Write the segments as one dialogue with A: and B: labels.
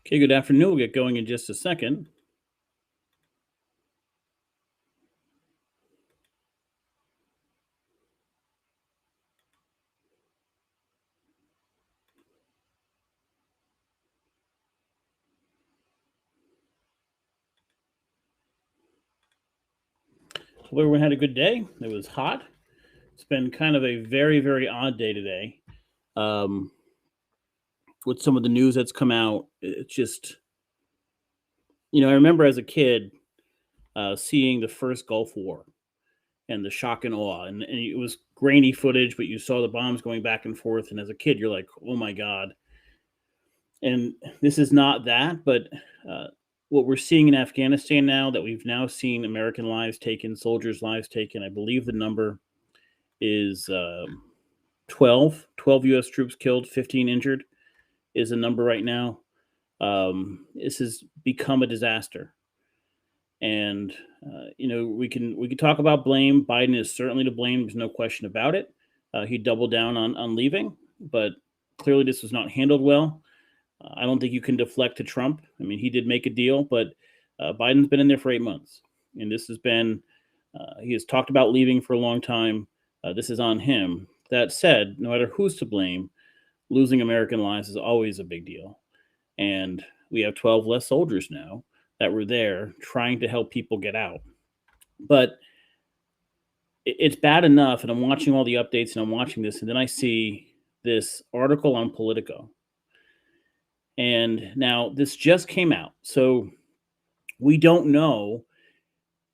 A: Okay, good afternoon. We'll get going in just a second. Hope everyone had a good day. It was hot. It's been kind of a very, very odd day today. Um, with some of the news that's come out, it's just, I remember as a kid seeing the first Gulf War and the shock and awe. And it was grainy footage, but you saw the bombs going back and forth. And as a kid, you're like, oh my God. And this is not that, but uh, what we're seeing in Afghanistan now, that we've now seen American lives taken, soldiers' lives taken. I believe the number is 12 U.S. troops killed, 15 injured is the number right now. This has become a disaster, and we can talk about blame. Biden is certainly to blame. There's no question about it. He doubled down on leaving, but clearly this was not handled well. I don't think you can deflect to Trump. I mean, he did make a deal, but Biden's been in there for 8 months, and this has been. He has talked about leaving for a long time. This is on him. That said, no matter who's to blame, losing American lives is always a big deal. And we have 12 less soldiers now that were there trying to help people get out. But it's bad enough. And I'm watching all the updates and I'm watching this. And then I see this article on Politico. And now this just came out. So we don't know.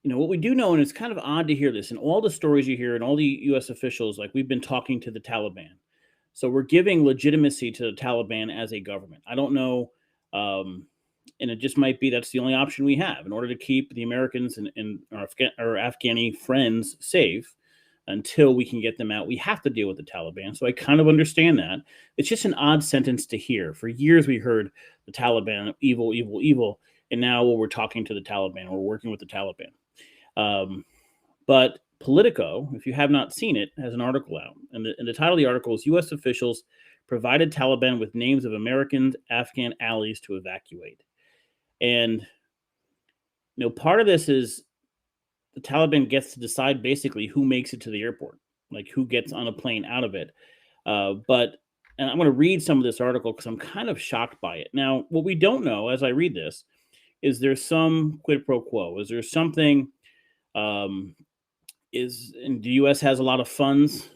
A: What we do know, and it's kind of odd to hear this, in all the stories you hear and all the U.S. officials, like we've been talking to the Taliban. So we're giving legitimacy to the Taliban as a government. I don't know, and it just might be that's the only option we have in order to keep the Americans and our Afghani friends safe until we can get them out. We have to deal with the Taliban. So I kind of understand that. It's just an odd sentence to hear. For years, we heard the Taliban, evil, evil, evil. And now we're talking to the Taliban, we're working with the Taliban. But Politico, if you have not seen it, has an article out. And the title of the article is U.S. Officials Provided Taliban with Names of American Afghan Allies to Evacuate. And, part of this is the Taliban gets to decide basically who makes it to the airport, like who gets on a plane out of it. And I'm going to read some of this article because I'm kind of shocked by it. Now, what we don't know as I read this is there's some quid pro quo. Is there something and the U.S. has a lot of funds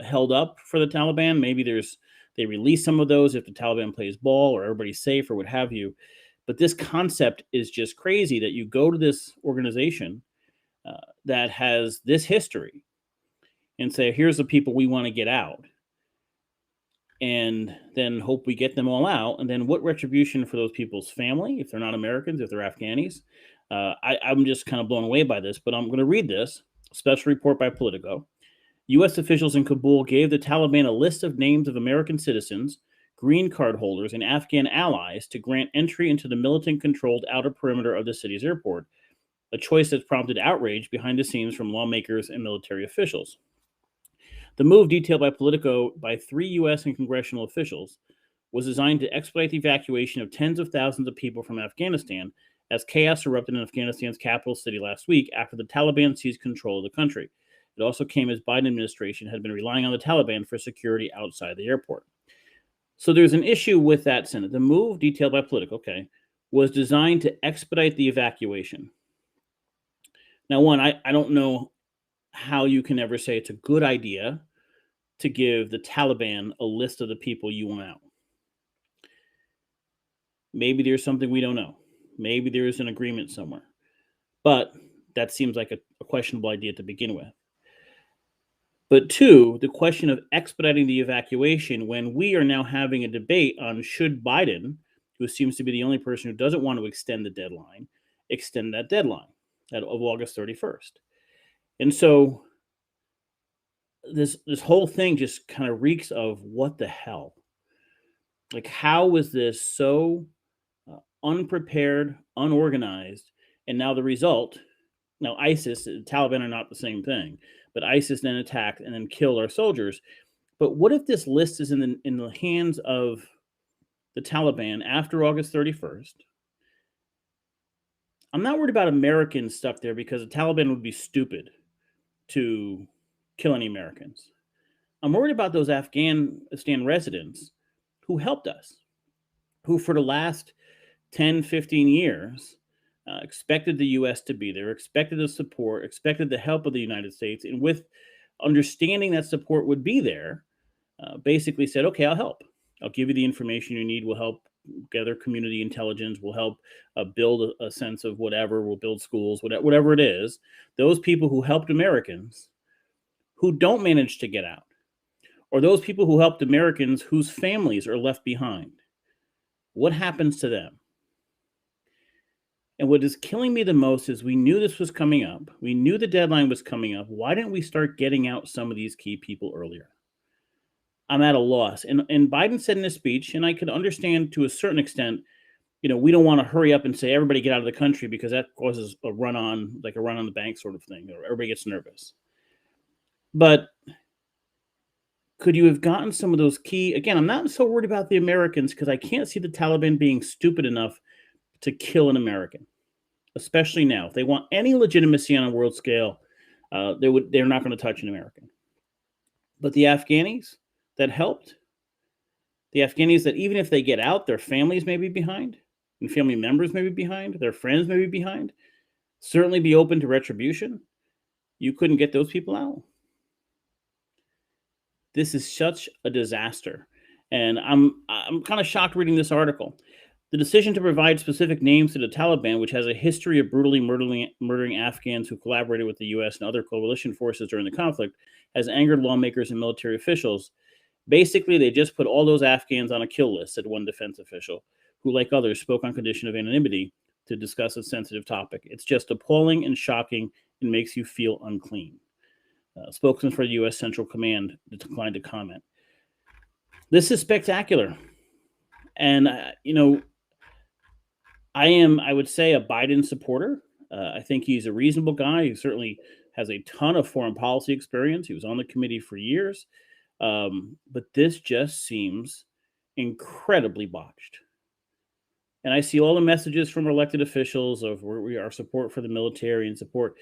A: held up for the Taliban. Maybe they release some of those if the Taliban plays ball or everybody's safe or what have you. But this concept is just crazy that you go to this organization that has this history and say, here's the people we want to get out. And then hope we get them all out. And then what retribution for those people's family, if they're not Americans, if they're Afghanis? I'm just kind of blown away by this, but I'm going to read this special report by Politico. U.S. officials in Kabul gave the Taliban a list of names of American citizens, green card holders, and Afghan allies to grant entry into the militant-controlled outer perimeter of the city's airport, a choice that's prompted outrage behind the scenes from lawmakers and military officials. The move, detailed by Politico by 3 U.S. and congressional officials, was designed to expedite the evacuation of tens of thousands of people from Afghanistan as chaos erupted in Afghanistan's capital city last week after the Taliban seized control of the country. It also came as Biden administration had been relying on the Taliban for security outside the airport. So there's an issue with that, Senate. The move, detailed by Politico, was designed to expedite the evacuation. Now, one, I don't know how you can ever say it's a good idea to give the Taliban a list of the people you want out. Maybe there's something we don't know. Maybe there is an agreement somewhere. But that seems like a questionable idea to begin with. But two, the question of expediting the evacuation when we are now having a debate on should Biden, who seems to be the only person who doesn't want to extend the deadline, extend that deadline of August 31st. And so this whole thing just kind of reeks of what the hell? Like, how was this so unprepared, unorganized, and now the result? Now, ISIS, the Taliban are not the same thing, but ISIS then attacked and then killed our soldiers. But what if this list is in the hands of the Taliban after August 31st, I'm not worried about Americans stuck there because the Taliban would be stupid to kill any Americans. I'm worried about those Afghanistan residents who helped us, who for the last 10, 15 years expected the U.S. to be there, expected the support, expected the help of the United States, and with understanding that support would be there, basically said, okay, I'll help. I'll give you the information you need. We'll help gather community intelligence. We'll help build a sense of whatever. We'll build schools, whatever it is. Those people who helped Americans who don't manage to get out, or those people who helped Americans whose families are left behind, what happens to them? And what is killing me the most is we knew this was coming up. We knew the deadline was coming up. Why didn't we start getting out some of these key people earlier? I'm at a loss. And Biden said in his speech, and I could understand to a certain extent, we don't want to hurry up and say everybody get out of the country because that causes a run on the bank sort of thing, or everybody gets nervous. But could you have gotten some of those key, again, I'm not so worried about the Americans because I can't see the Taliban being stupid enough to kill an American, especially now. If they want any legitimacy on a world scale, they're not going to touch an American. But the Afghanis that helped, the Afghanis that even if they get out, their families may be behind, and family members may be behind, their friends may be behind, certainly be open to retribution. You couldn't get those people out. This is such a disaster. And I'm kind of shocked reading this article. The decision to provide specific names to the Taliban, which has a history of brutally murdering Afghans who collaborated with the U.S. and other coalition forces during the conflict, has angered lawmakers and military officials. Basically, they just put all those Afghans on a kill list, said one defense official, who, like others, spoke on condition of anonymity to discuss a sensitive topic. It's just appalling and shocking and makes you feel unclean. Spokesman for the U.S. Central Command declined to comment. This is spectacular. And, I would say, a Biden supporter. I think he's a reasonable guy. He certainly has a ton of foreign policy experience. He was on the committee for years. But this just seems incredibly botched. And I see all the messages from elected officials of our support for the military and support.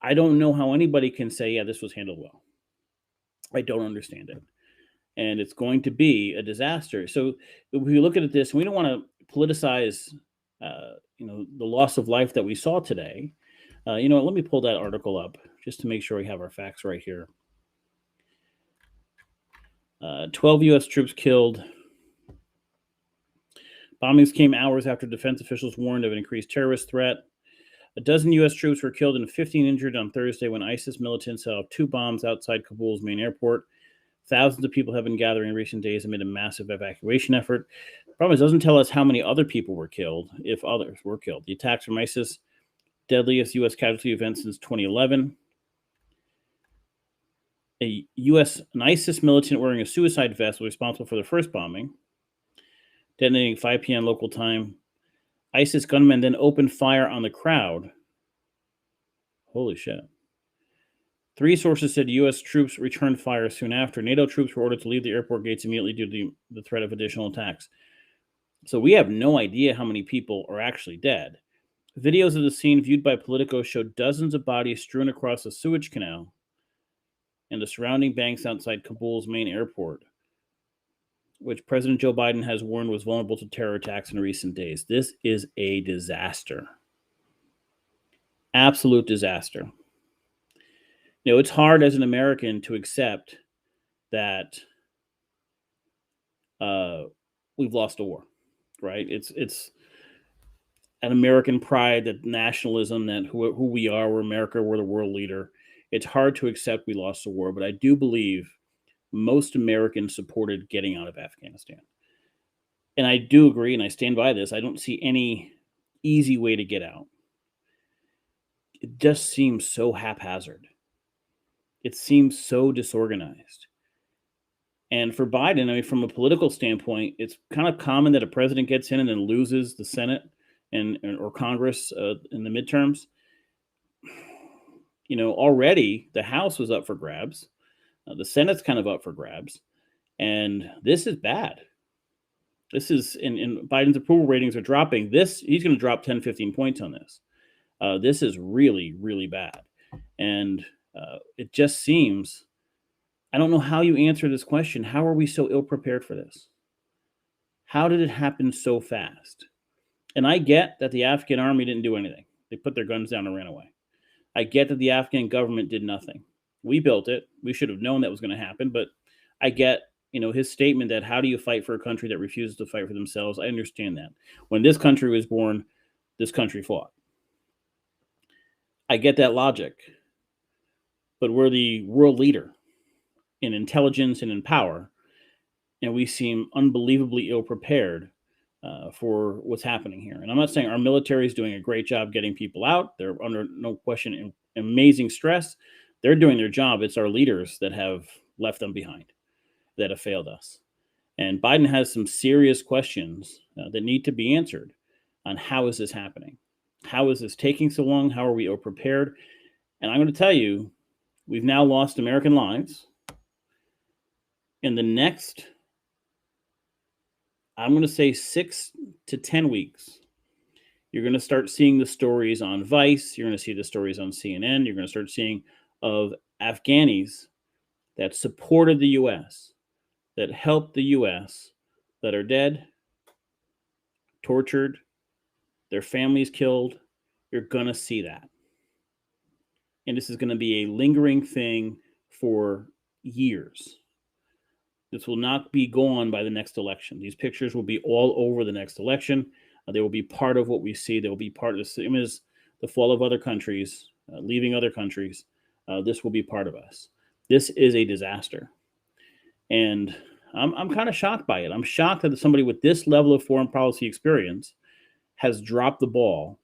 A: I don't know how anybody can say, yeah, this was handled well. I don't understand it. And it's going to be a disaster. So if we look at this, we don't want to politicize, the loss of life that we saw today. Let me pull that article up just to make sure we have our facts right here. 12 U.S. troops killed. Bombings came hours after defense officials warned of an increased terrorist threat. A dozen U.S. troops were killed and 15 injured on Thursday when ISIS militants set off 2 bombs outside Kabul's main airport. Thousands of people have been gathering in recent days amid a massive evacuation effort. The problem is it doesn't tell us how many other people were killed, if others were killed. The attacks from ISIS, deadliest U.S. casualty event since 2011. An ISIS militant wearing a suicide vest was responsible for the first bombing, detonating 5 p.m. local time. ISIS gunmen then opened fire on the crowd. Holy shit. 3 sources said U.S. troops returned fire soon after. NATO troops were ordered to leave the airport gates immediately due to the threat of additional attacks. So we have no idea how many people are actually dead. Videos of the scene viewed by Politico showed dozens of bodies strewn across the Suez Canal and the surrounding banks outside Kabul's main airport, which President Joe Biden has warned was vulnerable to terror attacks in recent days. This is a disaster. Absolute disaster. It's hard as an American to accept that we've lost a war, right? It's an American pride, that nationalism, that who we are, we're America, we're the world leader. It's hard to accept we lost the war, but I do believe most Americans supported getting out of Afghanistan. And I do agree, and I stand by this. I don't see any easy way to get out. It just seems so haphazard. It seems so disorganized. And for Biden, from a political standpoint, it's kind of common that a president gets in and then loses the Senate or Congress in the midterms. Already the House was up for grabs. The Senate's kind of up for grabs. And this is bad. This is, and Biden's approval ratings are dropping. He's going to drop 10, 15 points on this. This is really, really bad. And it just seems, I don't know how you answer this question. How are we so ill prepared for this? How did it happen so fast? And I get that the Afghan army didn't do anything. They put their guns down and ran away. I get that the Afghan government did nothing. We built it. We should have known that was going to happen. But I get, his statement that how do you fight for a country that refuses to fight for themselves? I understand that. When this country was born, this country fought. I get that logic. But we're the world leader in intelligence and in power, and we seem unbelievably ill prepared for what's happening here. And I'm not saying our military is doing a great job getting people out. They're under no question amazing stress. They're doing their job. It's our leaders that have left them behind, that have failed us. And Biden has some serious questions that need to be answered on how is this happening? How is this taking so long? How are we ill prepared? And I'm going to tell you, we've now lost American lives. In the next, I'm going to say 6 to 10 weeks, you're going to start seeing the stories on Vice. You're going to see the stories on CNN. You're going to start seeing of Afghanis that supported the U.S., that helped the U.S., that are dead, tortured, their families killed. You're going to see that. And this is going to be a lingering thing for years. This will not be gone by the next election. These pictures will be all over the next election. They will be part of what we see. They will be part of the same as the fall of other countries, leaving other countries. This will be part of us. This is a disaster. And I'm kind of shocked by it. I'm shocked that somebody with this level of foreign policy experience has dropped the ball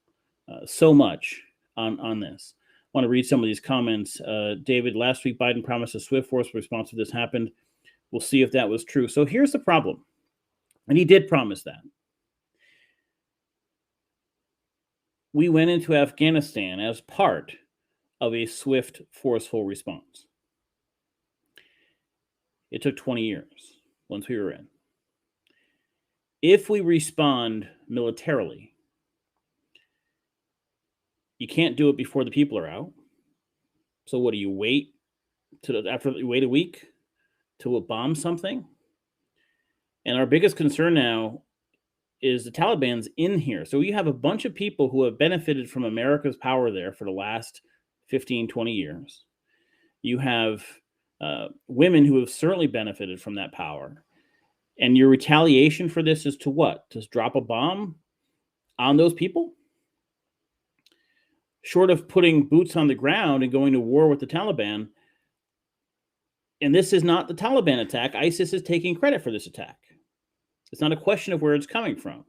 A: so much on this. I want to read some of these comments. David, last week Biden promised a swift, forceful response if this happened. We'll see if that was true. So here's the problem. And he did promise that. We went into Afghanistan as part of a swift, forceful response. It took 20 years once we were in. If we respond militarily, you can't do it before the people are out. So what do you wait after you wait a week to bomb something? And our biggest concern now is the Taliban's in here. So you have a bunch of people who have benefited from America's power there for the last 15, 20 years. You have women who have certainly benefited from that power. And your retaliation for this is to what? To drop a bomb on those people? Short of putting boots on the ground and going to war with the Taliban, and this is not the Taliban attack. ISIS is taking credit for this attack. It's not a question of where it's coming from.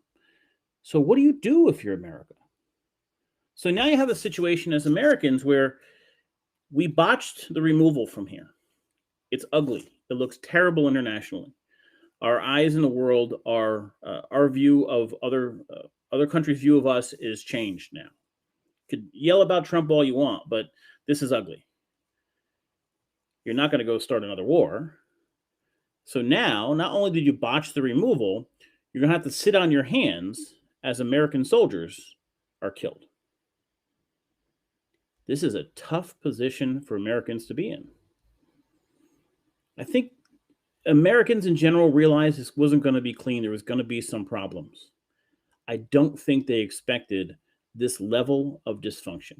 A: So what do you do if you're America? So now you have a situation as Americans where we botched the removal from here. It's ugly. It looks terrible internationally. Our eyes in the world are, our view of other countries' view of us is changed now. Could yell about Trump all you want, but this is ugly. You're not going to go start another war. So now, not only did you botch the removal, you're going to have to sit on your hands as American soldiers are killed. This is a tough position for Americans to be in. I think Americans in general realized this wasn't going to be clean. There was going to be some problems. I don't think they expected this level of dysfunction.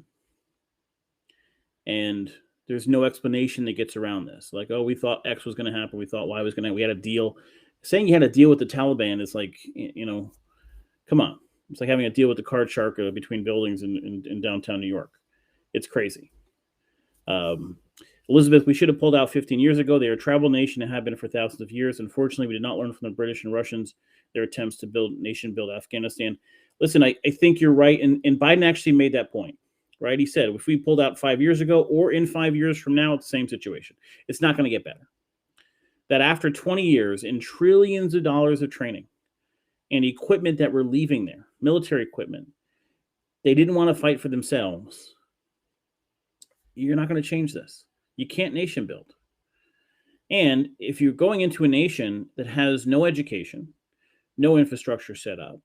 A: And there's no explanation that gets around this. Like, oh, we thought X was going to happen. We thought Y was going to, we had a deal. Saying you had a deal with the Taliban is like, come on. It's like having a deal with the card shark between buildings in downtown New York. It's crazy. Elizabeth, we should have pulled out 15 years ago. They are a tribal nation and have been for thousands of years. Unfortunately, we did not learn from the British and Russians, their attempts to build Afghanistan. Listen, I think you're right. And Biden actually made that point, right? He said, if we pulled out 5 years ago or in 5 years from now, it's the same situation. It's not going to get better. That after 20 years and trillions of dollars of training and equipment that were leaving there, military equipment, they didn't want to fight for themselves. You're not going to change this. You can't nation build. And if you're going into a nation that has no education, no infrastructure set up,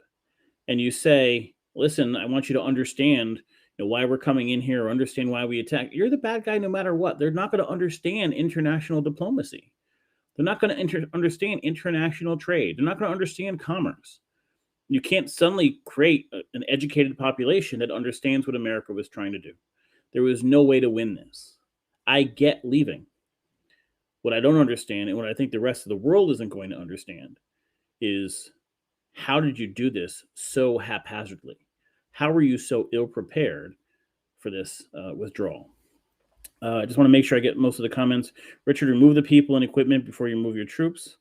A: and you say, listen, I want you to understand why we're coming in here, or understand why we attack, you're the bad guy no matter what. They're not going to understand international diplomacy. They're not going to understand international trade. They're not going to understand commerce. You can't suddenly create an educated population that understands what America was trying to do. There was no way to win this. I get leaving. What I don't understand, and what I think the rest of the world isn't going to understand, is how did you do this so haphazardly? How were you so ill prepared for this withdrawal? I just want to make sure I get most of the comments. Richard, remove the people and equipment before you move your troops.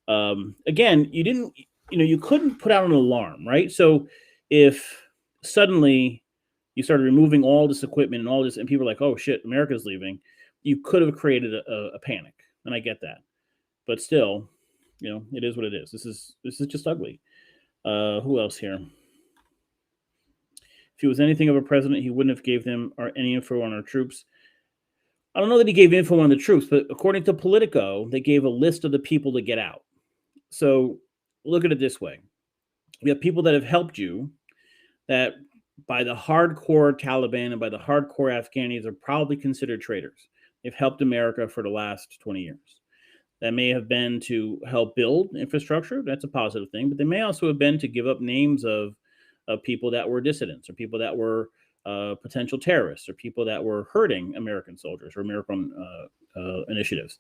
A: Again, you didn't, you couldn't put out an alarm, right? So if suddenly you started removing all this equipment and all this, and people are like, oh shit, America's leaving, you could have created a panic. And I get that. But still, it is what it is. This is just ugly. Who else here? If he was anything of a president, he wouldn't have gave them any info on our troops. I don't know that he gave info on the troops, but according to Politico, they gave a list of the people to get out. So look at it this way. We have people that have helped you that by the hardcore Taliban and by the hardcore Afghanis are probably considered traitors. They've helped America for the last 20 years. That may have been to help build infrastructure. That's a positive thing. But they may also have been to give up names of people that were dissidents, or people that were potential terrorists, or people that were hurting American soldiers or American initiatives.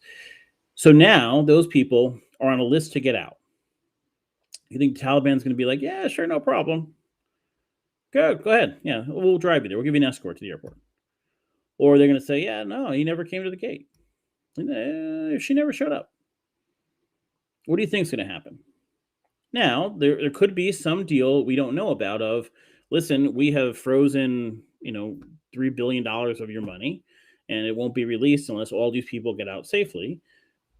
A: So now those people are on a list to get out. You think the Taliban's going to be like, yeah, sure, no problem. Go ahead. Yeah, we'll drive you there. We'll give you an escort to the airport. Or they're going to say, yeah, no, he never came to the gate. She never showed up. What do you think is going to happen? Now, there could be some deal we don't know about of, listen, we have frozen, $3 billion of your money, and it won't be released unless all these people get out safely.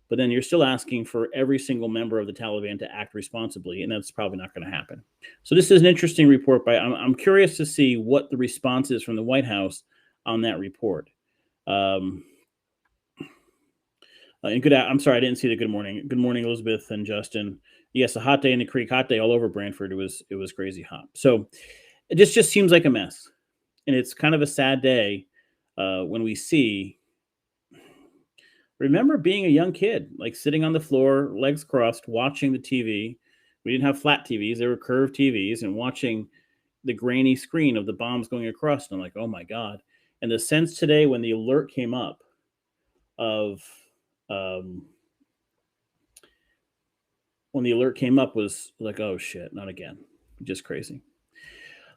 A: But then you're still asking for every single member of the Taliban to act responsibly, and that's probably not going to happen. So this is an interesting report. I'm curious to see what the response is from the White House on that report. And I'm sorry, I didn't see the good morning. Good morning, Elizabeth and Justin. Yes, a hot day in the creek, hot day all over Brantford. It was crazy hot. So it just seems like a mess, and it's kind of a sad day when we see. Remember being a young kid, like sitting on the floor, legs crossed, watching the TV. We didn't have flat TVs; they were curved TVs, and watching the grainy screen of the bombs going across. And I'm like, oh my god! And the sense today when the alert came up of when the alert came up was like, oh shit, not again. Just crazy.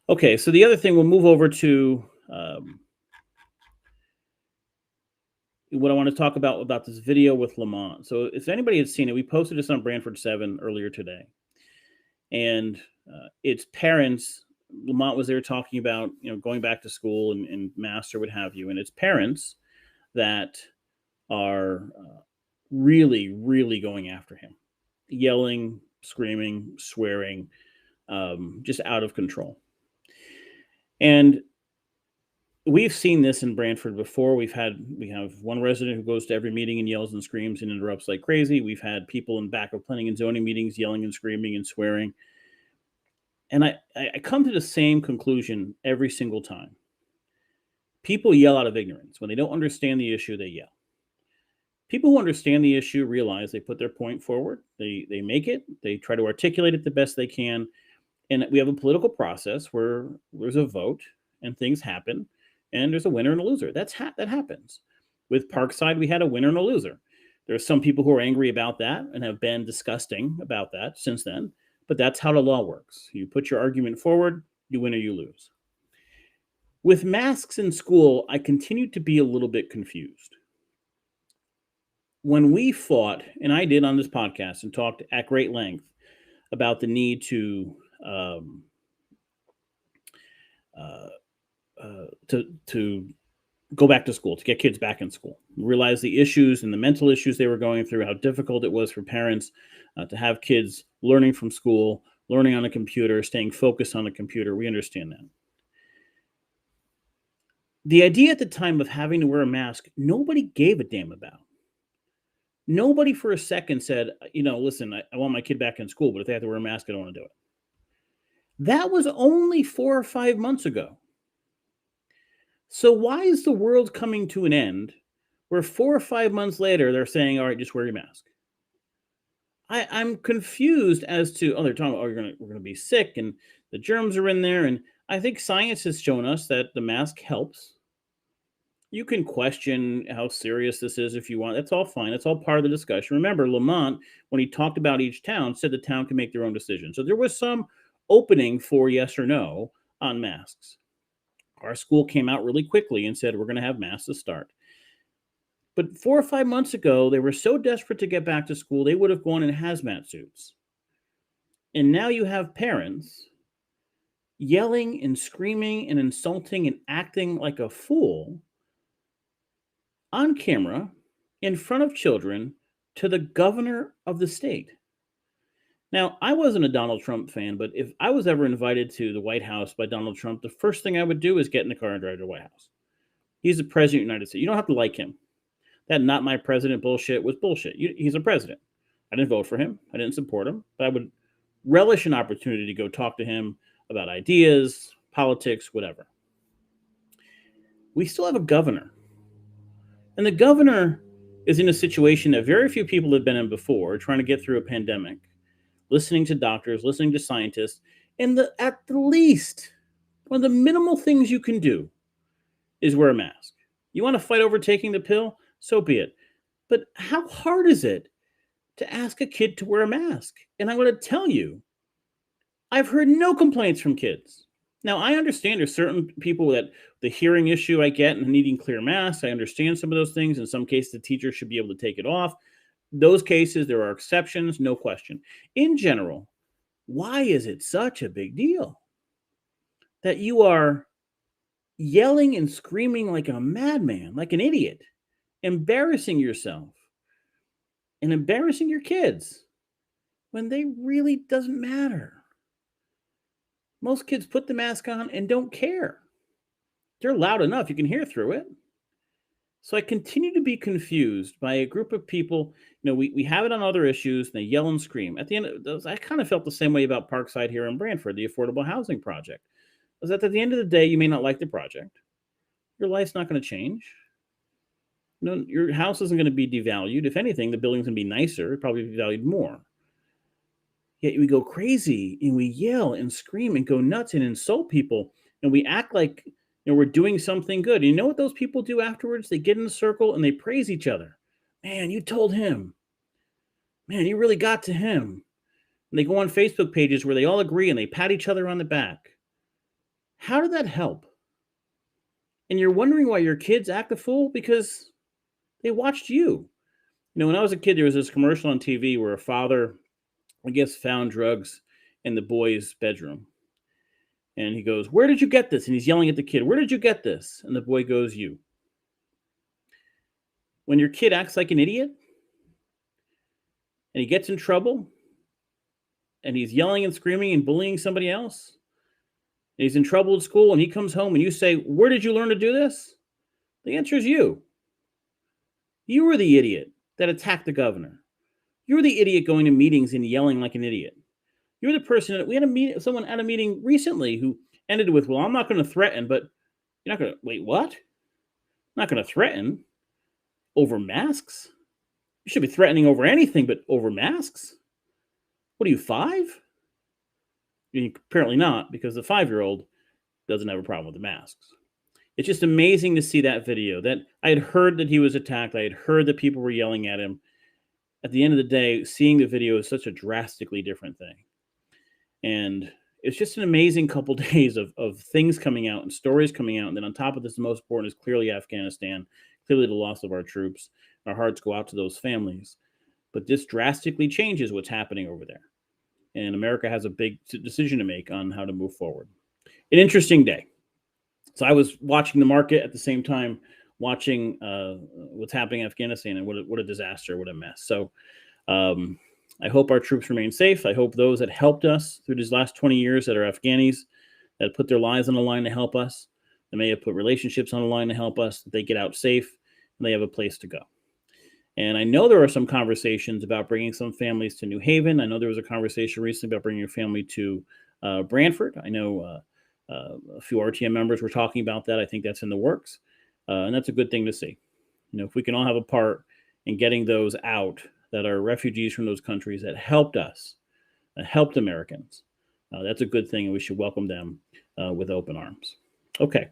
A: Okay, so the other thing, we'll move over to what I want to talk about this video with Lamont. So if anybody had seen it, we posted this on Brantford 7 earlier today. And its parents, Lamont was there talking about, going back to school and master, what have you. And it's parents that are really, really going after him, yelling, screaming, swearing, just out of control. And we've seen this in Brantford before. We have one resident who goes to every meeting and yells and screams and interrupts like crazy. We've had people in back of planning and zoning meetings yelling and screaming and swearing. And I come to the same conclusion every single time. People yell out of ignorance. When they don't understand the issue, they yell. People who understand the issue realize they put their point forward. They make it. They try to articulate it the best they can. And we have a political process where there's a vote and things happen. And there's a winner and a loser. That happens. With Parkside, we had a winner and a loser. There are some people who are angry about that and have been disgusting about that since then. But that's how the law works. You put your argument forward, you win or you lose. With masks in school, I continue to be a little bit confused. When we fought, and I did on this podcast and talked at great length about the need to go back to school, to get kids back in school, realize the issues and the mental issues they were going through, how difficult it was for parents to have kids learning from school, learning on a computer, staying focused on a computer. We understand that. The idea at the time of having to wear a mask, nobody gave a damn about. Nobody for a second said, listen, I want my kid back in school, but if they have to wear a mask, I don't want to do it. That was only 4 or 5 months ago. So why is the world coming to an end where 4 or 5 months later they're saying, all right, just wear your mask? I'm confused as to, they're talking about, we're gonna be sick and the germs are in there. And I think science has shown us that the mask helps. You can question how serious this is if you want. That's all fine. That's all part of the discussion. Remember, Lamont, when he talked about each town, said the town can make their own decision. So there was some opening for yes or no on masks. Our school came out really quickly and said, we're going to have masks to start. But 4 or 5 months ago, they were so desperate to get back to school, they would have gone in hazmat suits. And now you have parents yelling and screaming and insulting and acting like a fool on camera in front of children to the governor of the state. Now, I wasn't a Donald Trump fan, but if I was ever invited to the White House by Donald Trump, the first thing I would do is get in the car and drive to the White House. He's the president of the United States. You don't have to like him. That not my president bullshit was bullshit. He's a president. I didn't vote for him. I didn't support him, but I would relish an opportunity to go talk to him about ideas, politics, whatever. We still have a governor. And the governor is in a situation that very few people have been in before, trying to get through a pandemic, listening to doctors, listening to scientists. And at the least, one of the minimal things you can do is wear a mask. You want to fight over taking the pill? So be it. But how hard is it to ask a kid to wear a mask? And I'm going to tell you, I've heard no complaints from kids. Now, I understand there's certain people that the hearing issue I get and needing clear masks. I understand some of those things. In some cases, the teacher should be able to take it off. Those cases, there are exceptions, no question. In general, why is it such a big deal that you are yelling and screaming like a madman, like an idiot, embarrassing yourself and embarrassing your kids when they really doesn't matter? Most kids put the mask on and don't care. They're loud enough, you can hear through it. So I continue to be confused by a group of people. We have it on other issues, and they yell and scream. At the end of those, I kind of felt the same way about Parkside here in Brantford, the affordable housing project. Is that at the end of the day, you may not like the project. Your life's not going to change. Your house isn't going to be devalued. If anything, the building's going to be nicer, probably be valued more. Yet we go crazy and we yell and scream and go nuts and insult people, and we act like we're doing something good. You know what those people do afterwards? They get in a circle and they praise each other. Man, you told him. Man, you really got to him. And they go on Facebook pages where they all agree and they pat each other on the back. How did that help? And you're wondering why your kids act a fool? Because they watched you. When I was a kid, there was this commercial on TV where a father, I guess, found drugs in the boy's bedroom. And he goes, "Where did you get this?" And he's yelling at the kid, "Where did you get this?" And the boy goes, "You." When your kid acts like an idiot and he gets in trouble and he's yelling and screaming and bullying somebody else, and he's in trouble at school and he comes home and you say, "Where did you learn to do this?" The answer is you. You were the idiot that attacked the governor. You were the idiot going to meetings and yelling like an idiot. You're the person that we had someone at a meeting recently who ended with, "Well, I'm not going to threaten," but you're not going to, wait, what? I'm not going to threaten over masks? You should be threatening over anything but over masks. What are you, 5? Apparently not, because the 5-year-old doesn't have a problem with the masks. It's just amazing to see that video. That I had heard that he was attacked. I had heard that people were yelling at him. At the end of the day, seeing the video is such a drastically different thing. And it's just an amazing couple days of things coming out and stories coming out. And then on top of this, the most important is clearly Afghanistan, clearly the loss of our troops. Our hearts go out to those families. But this drastically changes what's happening over there. And America has a big decision to make on how to move forward. An interesting day. So I was watching the market at the same time, watching what's happening in Afghanistan, and what a disaster, what a mess. So I hope our troops remain safe. I hope those that helped us through these last 20 years that are Afghanis, that put their lives on the line to help us, that may have put relationships on the line to help us, that they get out safe and they have a place to go. And I know there are some conversations about bringing some families to New Haven. I know there was a conversation recently about bringing a family to Brantford. I know a few RTM members were talking about that. I think that's in the works. And that's a good thing to see. If we can all have a part in getting those out that are refugees from those countries that helped us, that helped Americans, that's a good thing, and we should welcome them with open arms. Okay,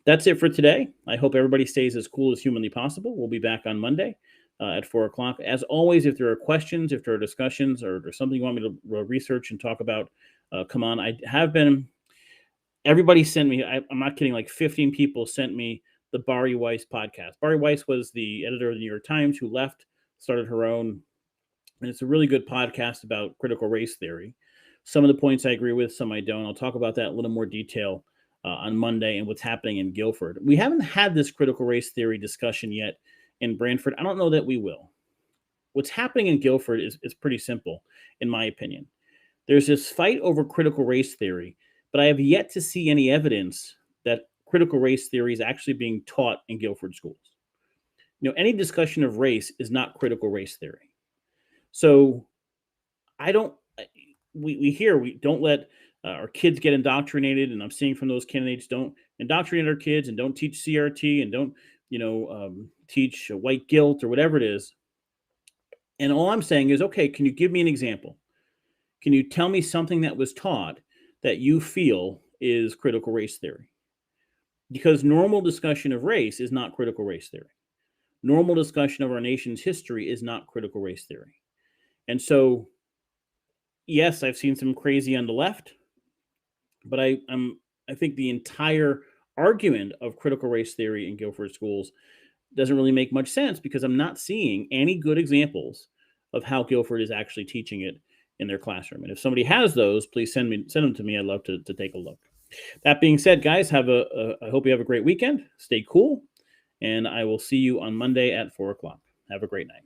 A: that's it for today. I hope everybody stays as cool as humanly possible. We'll be back on Monday at 4 o'clock. As always, if there are questions, if there are discussions, or there's something you want me to research and talk about, come on. I have been, everybody sent me, I'm not kidding, like 15 people sent me the Bari Weiss podcast. Bari Weiss was the editor of the New York Times who left, started her own, and it's a really good podcast about critical race theory. Some of the points I agree with, some I don't. I'll talk about that in a little more detail on Monday and what's happening in Guilford. We haven't had this critical race theory discussion yet in Brantford. I don't know that we will. What's happening in Guilford is pretty simple, in my opinion. There's this fight over critical race theory, but I have yet to see any evidence that critical race theory is actually being taught in Guilford schools. Any discussion of race is not critical race theory. So we don't let our kids get indoctrinated, and I'm seeing from those candidates, don't indoctrinate our kids and don't teach CRT and don't, teach white guilt or whatever it is. And all I'm saying is, okay, can you give me an example? Can you tell me something that was taught that you feel is critical race theory? Because normal discussion of race is not critical race theory. Normal discussion of our nation's history is not critical race theory. And so, yes, I've seen some crazy on the left, but I think the entire argument of critical race theory in Guilford schools doesn't really make much sense because I'm not seeing any good examples of how Guilford is actually teaching it in their classroom. And if somebody has those, please send them to me. I'd love to take a look. That being said, guys, I hope you have a great weekend. Stay cool, and I will see you on Monday at 4 o'clock. Have a great night.